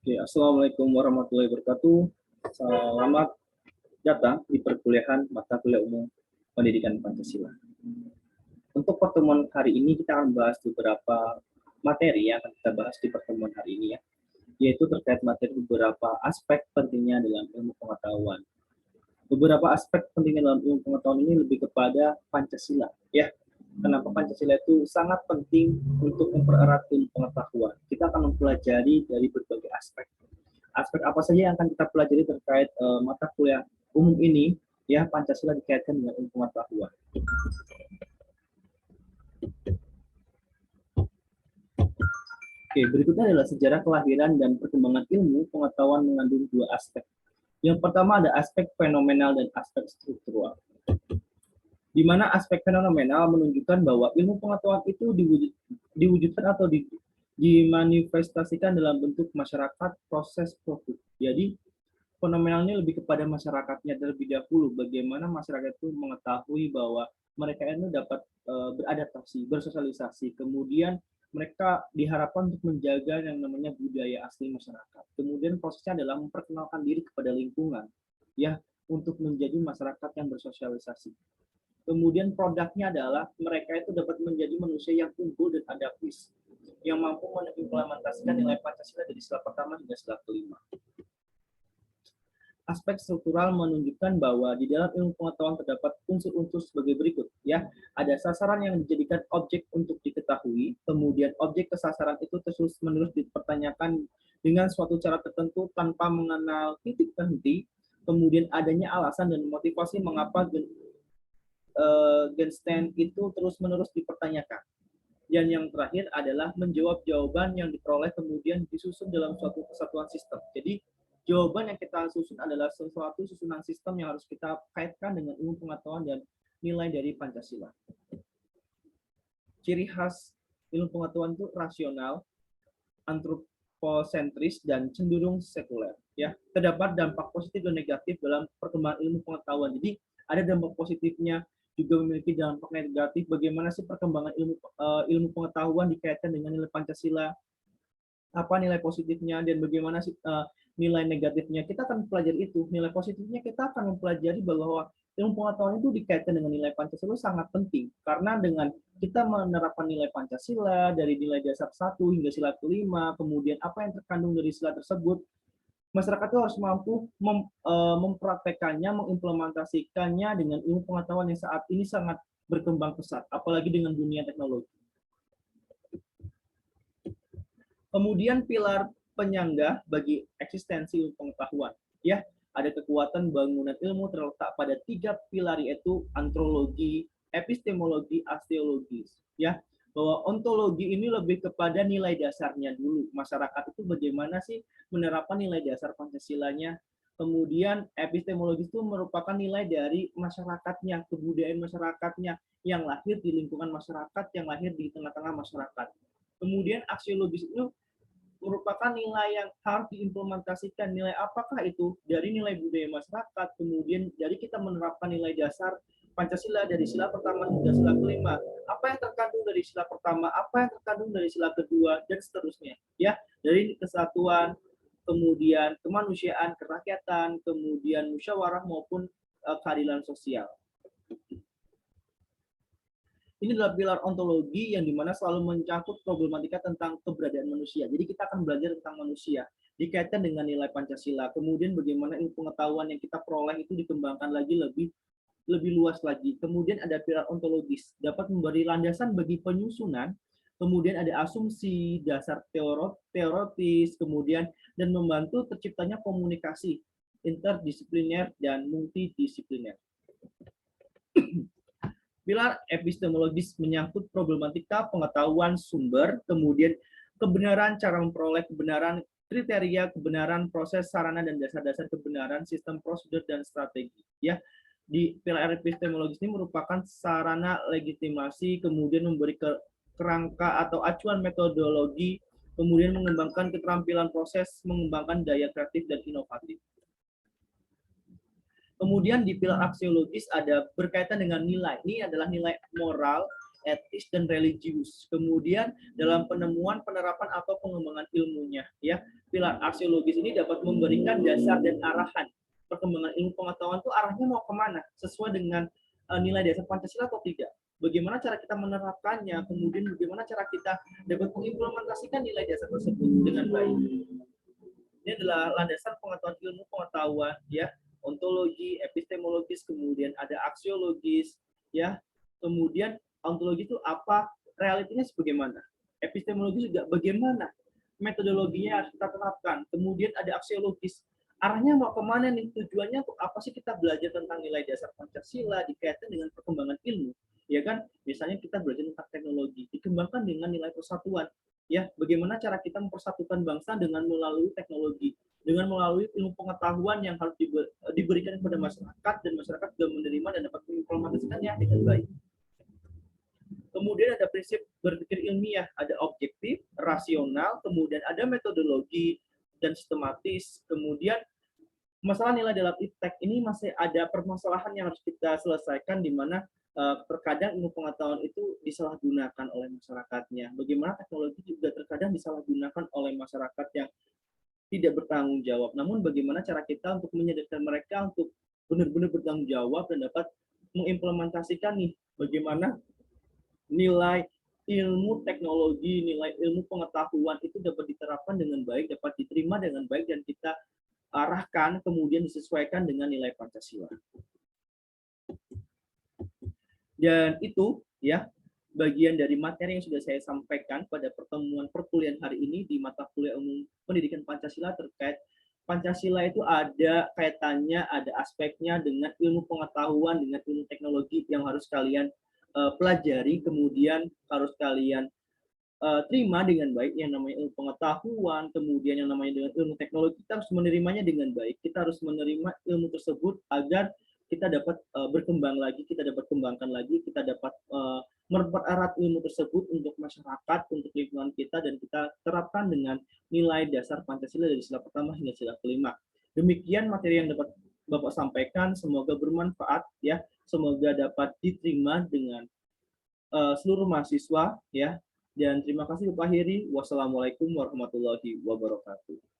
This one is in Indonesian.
Oke, Assalamualaikum warahmatullahi wabarakatuh. Selamat datang di perkuliahan mata kuliah umum pendidikan Pancasila. Untuk pertemuan hari ini kita akan bahas beberapa materi yang akan kita bahas di pertemuan hari ini ya, yaitu terkait materi beberapa aspek pentingnya dalam ilmu pengetahuan. Beberapa aspek pentingnya dalam ilmu pengetahuan ini lebih kepada Pancasila ya. Kenapa Pancasila itu sangat penting untuk mempererat ilmu pengetahuan. Kita akan mempelajari dari berbagai aspek. Aspek apa saja yang akan kita pelajari terkait mata kuliah umum ini ya, Pancasila dikaitkan dengan ilmu pengetahuan. Oke, berikutnya adalah sejarah kelahiran dan perkembangan ilmu pengetahuan mengandung dua aspek. Yang pertama ada aspek fenomenal dan aspek struktural. Di mana aspek fenomenal menunjukkan bahwa ilmu pengetahuan itu diwujudkan atau dimanifestasikan dalam bentuk masyarakat proses produk. Jadi fenomenal ini lebih kepada masyarakatnya terlebih dahulu, bagaimana masyarakat itu mengetahui bahwa mereka itu dapat beradaptasi, bersosialisasi, kemudian mereka diharapkan untuk menjaga yang namanya budaya asli masyarakat. Kemudian prosesnya adalah memperkenalkan diri kepada lingkungan, ya, untuk menjadi masyarakat yang bersosialisasi. Kemudian produknya adalah mereka itu dapat menjadi manusia yang unggul dan adaptif, yang mampu mengimplementasikan nilai Pancasila dari sila pertama hingga sila kelima. Aspek struktural menunjukkan bahwa di dalam ilmu pengetahuan terdapat unsur-unsur sebagai berikut ya. Ada sasaran yang dijadikan objek untuk diketahui, kemudian objek kesasaran itu terus-menerus dipertanyakan dengan suatu cara tertentu tanpa mengenal titik berhenti, kemudian adanya alasan dan motivasi mengapa Genstein itu terus-menerus dipertanyakan. Dan yang terakhir adalah menjawab jawaban yang diperoleh kemudian disusun dalam suatu kesatuan sistem. Jadi jawaban yang kita susun adalah sesuatu susunan sistem yang harus kita kaitkan dengan ilmu pengetahuan dan nilai dari Pancasila. Ciri khas ilmu pengetahuan itu rasional, antroposentris, dan cenderung sekuler. Ya, terdapat dampak positif dan negatif dalam perkembangan ilmu pengetahuan. Jadi ada dampak positifnya, juga memiliki dampak negatif. Bagaimana sih perkembangan ilmu pengetahuan dikaitkan dengan nilai Pancasila? Apa nilai positifnya dan bagaimana sih nilai negatifnya? Kita akan pelajari itu. Nilai positifnya kita akan mempelajari bahwa ilmu pengetahuan itu dikaitkan dengan nilai Pancasila sangat penting, karena dengan kita menerapkan nilai Pancasila dari nilai dasar 1 hingga sila kelima, kemudian apa yang terkandung dari sila tersebut, masyarakat itu harus mampu mempraktekannya, mengimplementasikannya dengan ilmu pengetahuan yang saat ini sangat berkembang pesat, apalagi dengan dunia teknologi. Kemudian pilar penyangga bagi eksistensi ilmu pengetahuan. Ya, ada kekuatan bangunan ilmu terletak pada 3 pilar, yaitu antropologi, epistemologi, aksiologis. Ya, bahwa ontologi ini lebih kepada nilai dasarnya dulu. Masyarakat itu bagaimana sih menerapkan nilai dasar Pancasilanya. Kemudian epistemologi itu merupakan nilai dari masyarakatnya, kebudayaan masyarakatnya, yang lahir di lingkungan masyarakat, yang lahir di tengah-tengah masyarakat. Kemudian aksiologis itu merupakan nilai yang harus diimplementasikan. Nilai apakah itu? Dari nilai budaya masyarakat, kemudian dari kita menerapkan nilai dasar Pancasila dari sila pertama hingga sila kelima. Apa yang terkandung dari sila pertama, apa yang terkandung dari sila kedua, dan seterusnya. Ya, dari kesatuan, kemudian kemanusiaan, kerakyatan, kemudian musyawarah maupun keadilan sosial. Ini adalah pilar ontologi yang dimana selalu mencakup problematika tentang keberadaan manusia. Jadi kita akan belajar tentang manusia dikaitkan dengan nilai Pancasila. Kemudian bagaimana ilmu pengetahuan yang kita peroleh itu dikembangkan lagi lebih luas lagi. Kemudian ada pilar ontologis, dapat memberi landasan bagi penyusunan. Kemudian ada asumsi, dasar teoritis, kemudian dan membantu terciptanya komunikasi interdisipliner dan multidisipliner. Pilar epistemologis menyangkut problematika pengetahuan sumber, kemudian kebenaran, cara memperoleh kebenaran, kriteria kebenaran, proses, sarana, dan dasar-dasar kebenaran, sistem prosedur, dan strategi. Ya, di pilar epistemologis ini merupakan sarana legitimasi, kemudian memberi kerangka atau acuan metodologi, kemudian mengembangkan keterampilan proses, mengembangkan daya kreatif dan inovatif. Kemudian di pilar aksiologis ada berkaitan dengan nilai. Ini adalah nilai moral, etis, dan religius. Kemudian dalam penemuan, penerapan, atau pengembangan ilmunya, ya, pilar aksiologis ini dapat memberikan dasar dan arahan perkembangan ilmu pengetahuan itu arahnya mau kemana, sesuai dengan nilai dasar Pancasila atau tidak. Bagaimana cara kita menerapkannya, kemudian bagaimana cara kita dapat mengimplementasikan nilai dasar tersebut dengan baik. Ini adalah landasan pengetahuan ilmu pengetahuan, ya, ontologi, epistemologis, kemudian ada aksiologis, ya, kemudian ontologi itu apa, realitinya sebagaimana, epistemologi juga bagaimana metodologinya harus kita terapkan, kemudian ada aksiologis, arahnya mau kemana nih, tujuannya untuk apa sih kita belajar tentang nilai dasar Pancasila dikaitkan dengan perkembangan ilmu, ya kan, misalnya kita belajar tentang teknologi, dikembangkan dengan nilai persatuan, ya, bagaimana cara kita mempersatukan bangsa dengan melalui teknologi, dengan melalui ilmu pengetahuan yang harus diberikan kepada masyarakat, dan masyarakat juga menerima dan dapat mengimplementasikannya dengan baik. Kemudian ada prinsip berpikir ilmiah, ada objektif, rasional, kemudian ada metodologi dan sistematis, kemudian masalah nilai dalam iptek ini masih ada permasalahan yang harus kita selesaikan, di mana terkadang ilmu pengetahuan itu disalahgunakan oleh masyarakatnya. Bagaimana teknologi juga terkadang disalahgunakan oleh masyarakat yang tidak bertanggung jawab. Namun bagaimana cara kita untuk menyadarkan mereka untuk benar-benar bertanggung jawab dan dapat mengimplementasikan nih bagaimana nilai ilmu teknologi, nilai ilmu pengetahuan itu dapat diterapkan dengan baik, dapat diterima dengan baik, dan kita arahkan kemudian disesuaikan dengan nilai Pancasila. Dan itu ya bagian dari materi yang sudah saya sampaikan pada pertemuan perkuliahan hari ini di mata kuliah umum pendidikan Pancasila terkait Pancasila itu ada kaitannya, ada aspeknya dengan ilmu pengetahuan, dengan ilmu teknologi yang harus kalian pelajari, kemudian harus kalian terima dengan baik yang namanya ilmu pengetahuan, kemudian yang namanya dengan ilmu teknologi, kita harus menerimanya dengan baik. Kita harus menerima ilmu tersebut agar kita dapat berkembang lagi, kita dapat kembangkan lagi, kita dapat mempererat ilmu tersebut untuk masyarakat, untuk lingkungan kita, dan kita terapkan dengan nilai dasar Pancasila dari sila pertama hingga sila kelima. Demikian materi yang dapat Bapak sampaikan, semoga bermanfaat ya, semoga dapat diterima dengan seluruh mahasiswa ya. Dan terima kasih Bapak Heri. Wassalamualaikum warahmatullahi wabarakatuh.